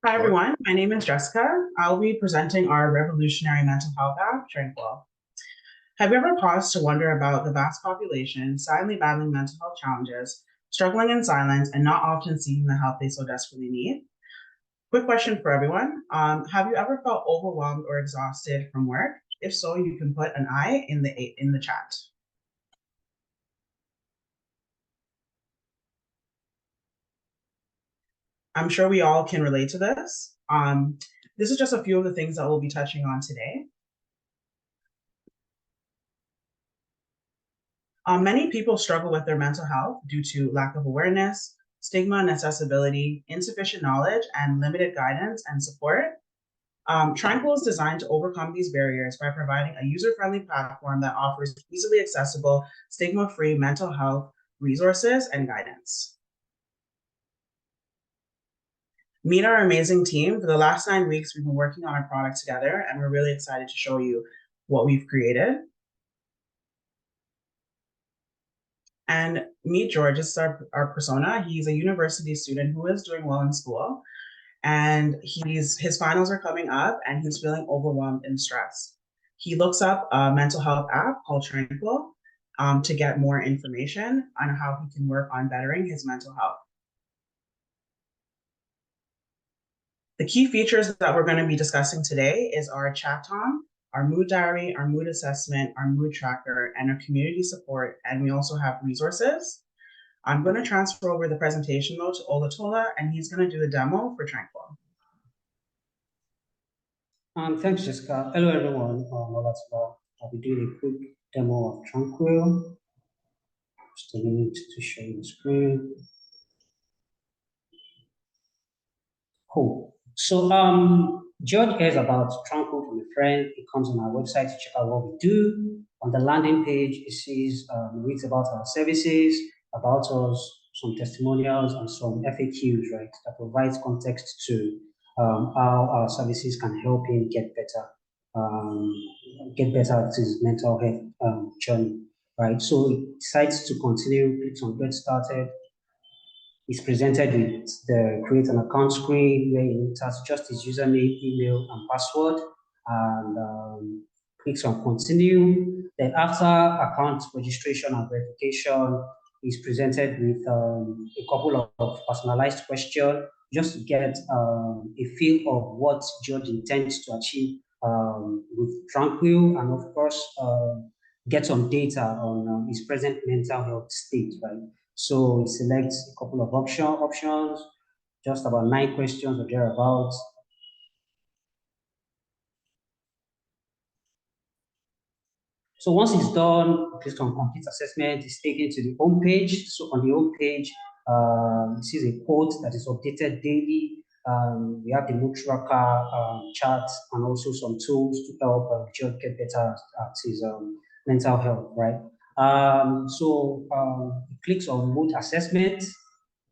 Hi everyone, my name is Jessica. I'll be presenting our revolutionary mental health app, Tranqyl. Have you ever paused to wonder about the vast population silently battling mental health challenges, struggling in silence, and not often seeking the help they so desperately need? Quick question for everyone. Have you ever felt overwhelmed or exhausted from work? If so, you can put an I in the chat. I'm sure we all can relate to this. This is just a few of the things that we'll be touching on today. Many people struggle with their mental health due to lack of awareness, stigma and accessibility, insufficient knowledge, and limited guidance and support. Tranqyl is designed to overcome these barriers by providing a user-friendly platform that offers easily accessible, stigma-free mental health resources and guidance. Meet our amazing team. For the last 9 weeks, we've been working on our product together, and we're really excited to show you what we've created. And meet George, this is our persona. He's a university student who is doing well in school, and his finals are coming up, and he's feeling overwhelmed and stressed. He looks up a mental health app called Tranqyl to get more information on how he can work on bettering his mental health. The key features that we're going to be discussing today is our chat tom, our mood diary, our mood assessment, our mood tracker, and our community support. And we also have resources. I'm going to transfer over the presentation though to Olatola, and he's going to do the demo for Tranqyl. Thanks, Jessica. Hello, everyone. Olatola. I'll be doing a quick demo of Tranqyl. Just a minute to show you the screen. Cool. So, George hears about Tranqyl from a friend. He comes on our website to check out what we do. On the landing page, he sees, reads about our services, about us, some testimonials, and some FAQs, right, that provides context to how our services can help him get better at his mental health journey, right? So he decides to continue, clicks on get started. He's presented with the create an account screen where he enters just his username, email, and password, and clicks on continue. Then after account registration and verification, he's presented with a couple of personalized questions just to get a feel of what George intends to achieve with Tranqyl, and of course, get some data on his present mental health state, right? So he selects a couple of options, just about 9 questions or thereabouts. So once it's done, based on complete assessment, it's taken to the home page. So on the home page, this is a quote that is updated daily. We have the mood tracker, charts, and also some tools to help George get better at his mental health, right? So it clicks on mood assessment.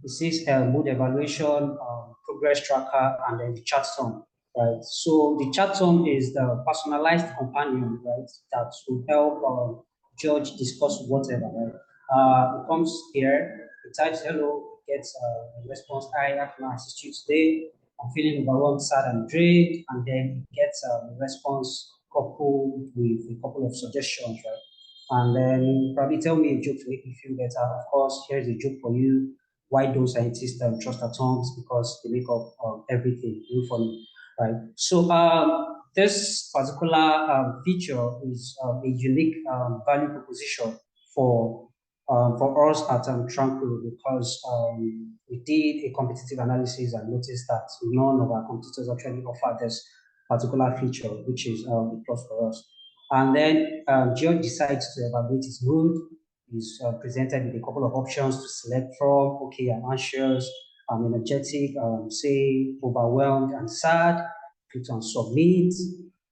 It says mood evaluation, progress tracker, and then the chat sum, right? So the chat sum is the personalized companion, right, that will help George discuss whatever, right? It comes here, it types hello, it gets a response, hi, how can I assist you today? I'm feeling overwhelmed, sad, and drained, and then it gets a response coupled with a couple of suggestions, right? And then probably tell me a joke to make me feel better. Of course, here's a joke for you. Why don't scientists trust atoms? Because they make up everything. Really funny, right? So this particular feature is a unique value proposition for us at Tranqyl, because we did a competitive analysis and noticed that none of our competitors actually offer this particular feature, which is a plus for us. And then George decides to evaluate his mood. He's presented with a couple of options to select from. Okay, I'm anxious, I'm energetic, say overwhelmed and sad. Click on submit.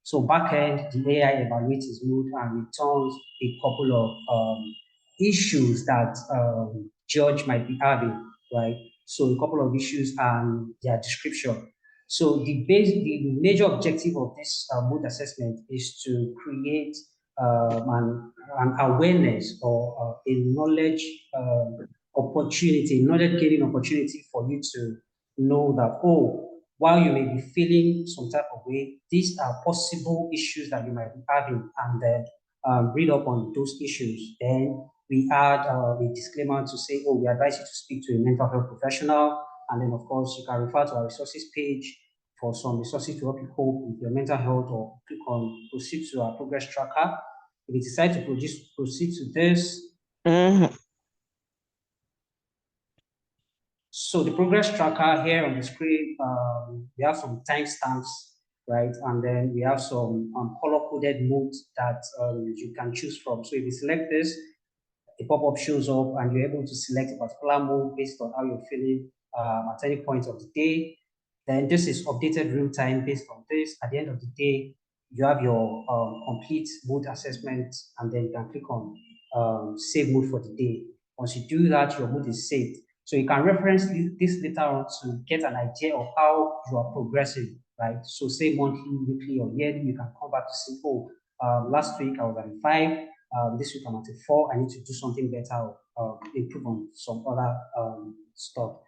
So backend, the AI evaluates his mood and returns a couple of issues that George might be having, right? So a couple of issues and their description. So the major objective of this mood assessment is to create an awareness or a knowledge opportunity, knowledge gaining opportunity for you to know that, oh, while you may be feeling some type of way, these are possible issues that you might be having, and then read up on those issues. Then we add a disclaimer to say, oh, we advise you to speak to a mental health professional. And then, of course, you can refer to our resources page for some resources to help you cope with your mental health, or click on proceed to our progress tracker. If you decide to proceed to this, so the progress tracker here on the screen, we have some timestamps, right? And then we have some color-coded modes that you can choose from. So if you select this, a pop-up shows up and you're able to select a particular mode based on how you're feeling at any point of the day. Then this is updated real time based on this. At the end of the day, you have your complete mood assessment, and then you can click on save mood for the day. Once you do that, your mood is saved. So you can reference this later on to get an idea of how you are progressing, right? So say monthly, weekly, or yearly, you can come back to say, oh, last week I was at a 5, this week I'm at a 4, I need to do something better, improve on some other stuff.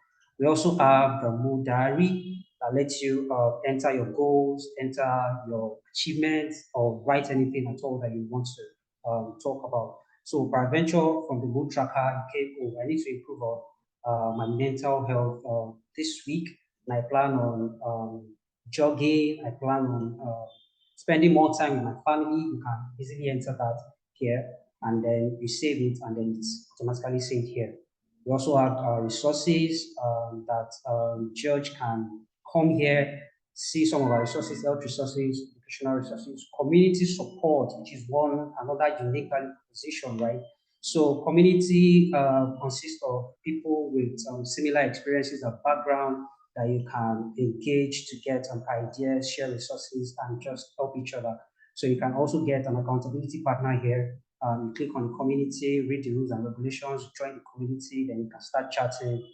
We also have the mood diary that lets you enter your goals, enter your achievements, or write anything at all that you want to talk about. So by venture from the mood tracker, you came, oh, I need to improve on my mental health this week, and I plan on jogging, I plan on spending more time with my family. You can easily enter that here, and then you save it, and then it's automatically saved here. We also have resources that George can come here, see some of our resources, health resources, educational resources, community support, which is another unique value proposition, right? So community consists of people with similar experiences and background that you can engage to get ideas, share resources, and just help each other. So you can also get an accountability partner here. You click on community, read the rules and regulations, join the community, then you can start chatting,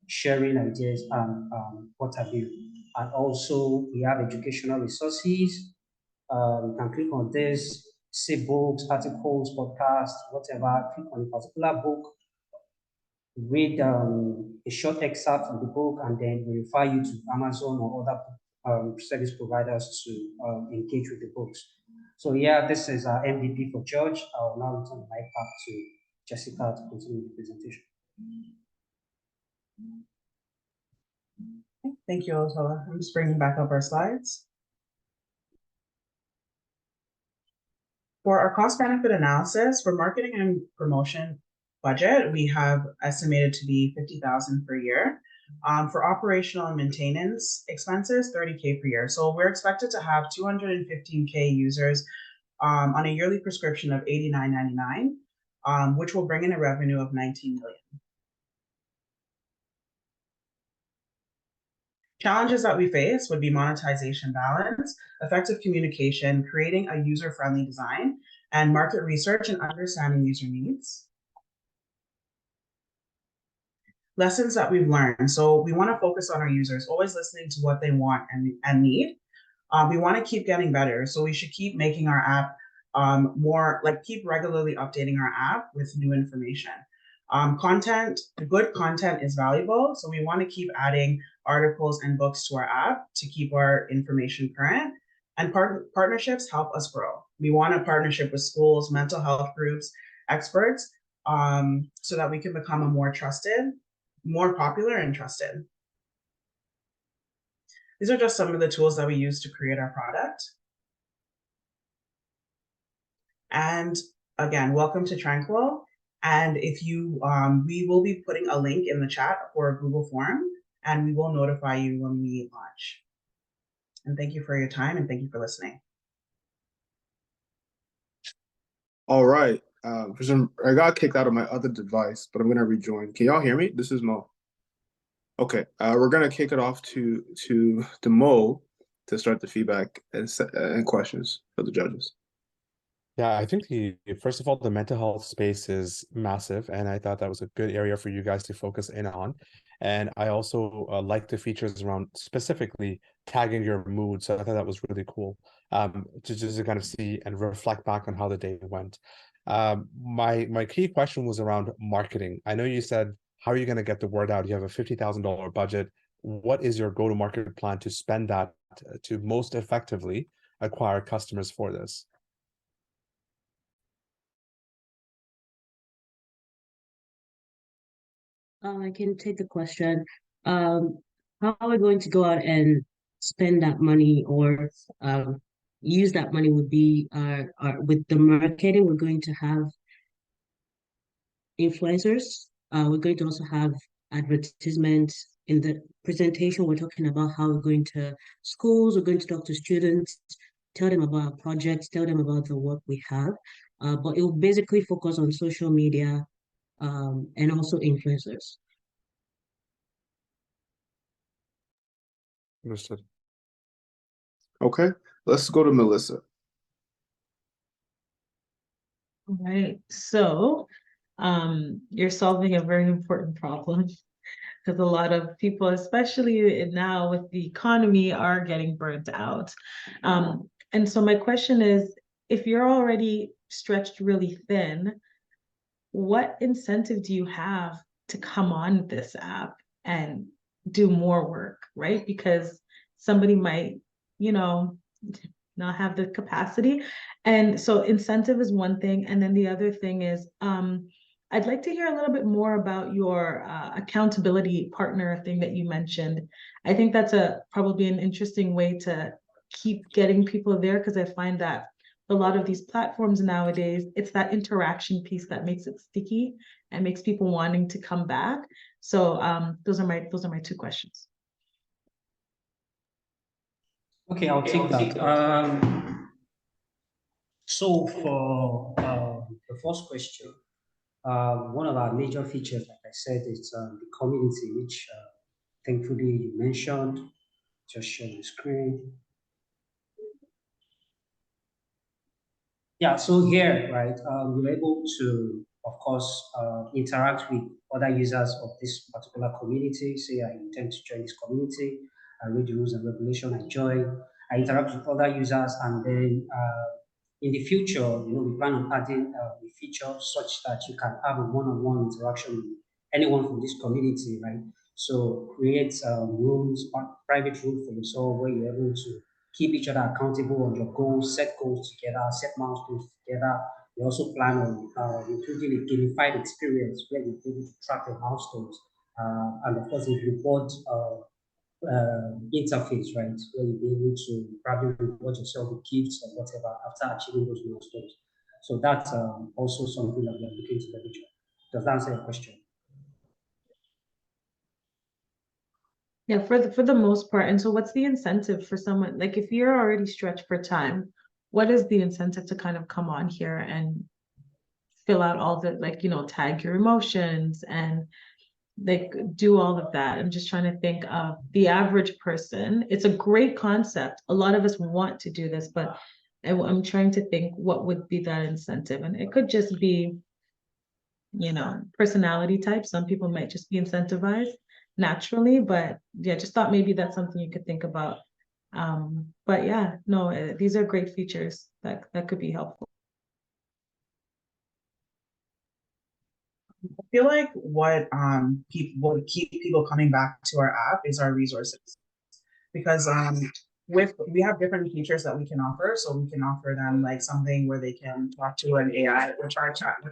sharing ideas, and what have you. And also we have educational resources. You can click on this, see books, articles, podcasts, whatever. Click on a particular book, read a short excerpt from the book, and then we refer you to Amazon or other service providers to engage with the books. So yeah, this is our MVP for George. I'll now return the mic back to Jessica to continue the presentation. Thank you, Otola. I'm just bringing back up our slides. For our cost benefit analysis, for marketing and promotion budget, we have estimated to be $50,000 per year. For operational and maintenance expenses, $30K per year. So we're expected to have 215K users on a yearly prescription of $89.99, which will bring in a revenue of $19 million. Challenges that we face would be monetization balance, effective communication, creating a user-friendly design, and market research and understanding user needs. Lessons that we've learned. So we want to focus on our users, always listening to what they want and need. We want to keep getting better. So we should keep making our app keep regularly updating our app with new information. Good content is valuable. So we want to keep adding articles and books to our app to keep our information current. And partnerships help us grow. We want a partnership with schools, mental health groups, experts, so that we can become a more trusted, more popular and trusted. These are just some of the tools that we use to create our product. And again, welcome to Tranqyl. And if you, we will be putting a link in the chat for a Google form, and we will notify you when we launch. And thank you for your time, and thank you for listening. All right. I got kicked out of my other device, but I'm going to rejoin. Can y'all hear me? This is Mo. Okay. We're going to kick it off to Mo to start the feedback and questions for the judges. Yeah, I think first of all, the mental health space is massive, and I thought that was a good area for you guys to focus in on. And I also like the features around specifically tagging your mood. So I thought that was really cool to just kind of see and reflect back on how the day went. My key question was around marketing. I know you said, how are you going to get the word out? You have a $50,000 budget. what is your go-to-market plan to spend that to most effectively acquire customers for this? I can take the question. How are we going to go out and spend that money or use that money would be with the marketing, we're going to have influencers. We're going to also have advertisements. In the presentation, we're talking about how we're going to schools, we're going to talk to students, tell them about our projects, tell them about the work we have. But it will basically focus on social media and also influencers. Understood. Okay, let's go to Melissa. All right, so you're solving a very important problem because a lot of people, especially now with the economy, are getting burnt out. And so my question is, if you're already stretched really thin, what incentive do you have to come on this app and do more work, right? Because somebody might, not have the capacity. And so incentive is one thing. And then the other thing is, I'd like to hear a little bit more about your accountability partner thing that you mentioned. I think that's probably an interesting way to keep getting people there, because I find that a lot of these platforms nowadays, it's that interaction piece that makes it sticky and makes people wanting to come back. So those are my two questions. Okay, I'll take that. So for the first question, one of our major features, like I said, is the community, which thankfully you mentioned. Just share the screen. Yeah, so here, right, you're able to, of course, interact with other users of this particular community. Say I intend to join this community, I read the rules and regulation, I join, I interact with other users, and then in the future, we plan on adding a feature such that you can have a one-on-one interaction with anyone from this community, right? So create rooms, private rooms for yourself where you're able to keep each other accountable on your goals, set goals together, set milestones together. We also plan on including a gamified experience where you're able to track your milestones. And of course, a reward interface, right, where you'll be able to probably reward yourself with gifts or whatever after achieving those milestones. So that's also something that we're looking to leverage. Does that answer your question? Yeah, for the most part. And so what's the incentive for someone, like if you're already stretched for time, what is the incentive to kind of come on here and fill out all the, like, tag your emotions and like do all of that? I'm just trying to think of the average person. It's a great concept. A lot of us want to do this, but I'm trying to think what would be that incentive. And it could just be, personality type. Some people might just be incentivized naturally, but yeah, just thought maybe that's something you could think about. But yeah, no, these are great features that could be helpful. I feel like what would keep people coming back to our app is our resources, because we have different features that we can offer. So we can offer them like something where they can talk to an AI with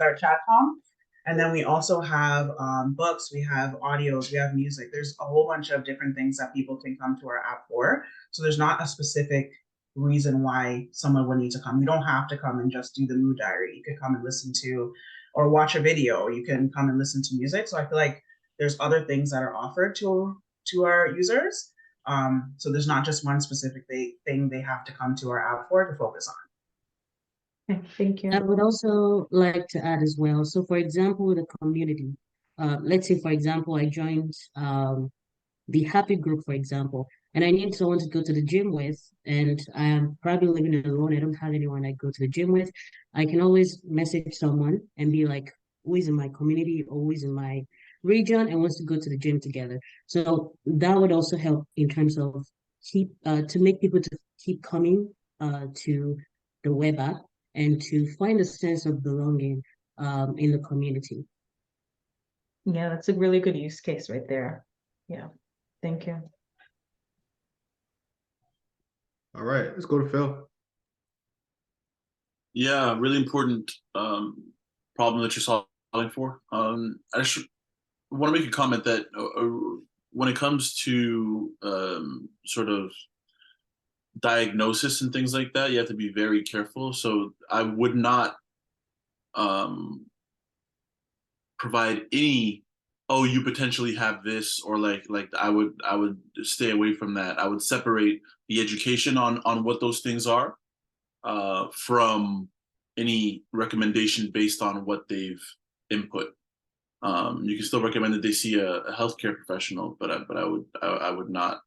our chat com. And then we also have books, we have audios, we have music. There's a whole bunch of different things that people can come to our app for. So there's not a specific reason why someone would need to come. You don't have to come and just do the mood diary. You could come and listen to or watch a video, or you can come and listen to music. So I feel like there's other things that are offered to our users. So there's not just one specific thing they have to come to our app for to focus on. Thank you. I would also like to add as well. So for example, the community, let's say, for example, I joined the happy group, for example, and I need someone to go to the gym with, and I'm probably living alone. I don't have anyone I go to the gym with. I can always message someone and be like, who is in my community or who is in my region and wants to go to the gym together. So that would also help in terms of to make people to keep coming to the web app and to find a sense of belonging in the community. Yeah, that's a really good use case right there. Yeah, Thank you. All right, let's go to Phil. Yeah, really important problem that you're solving for. I just want to make a comment that when it comes to sort of diagnosis and things like that, you have to be very careful. So I would not provide any, oh, you potentially have this, or like I would stay away from that. I would separate the education on what those things are from any recommendation based on what they've input. You can still recommend that they see a healthcare professional, but I would not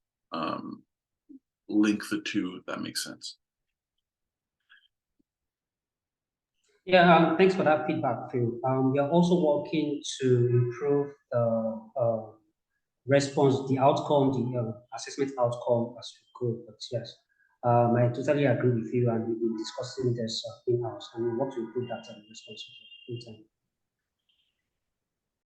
link the two, if that makes sense. Yeah, thanks for that feedback, Phil. We are also working to improve the response, the outcome, the assessment outcome as we go. But yes, I totally agree with you, and we've been discussing this in-house, and we want to improve that response in time.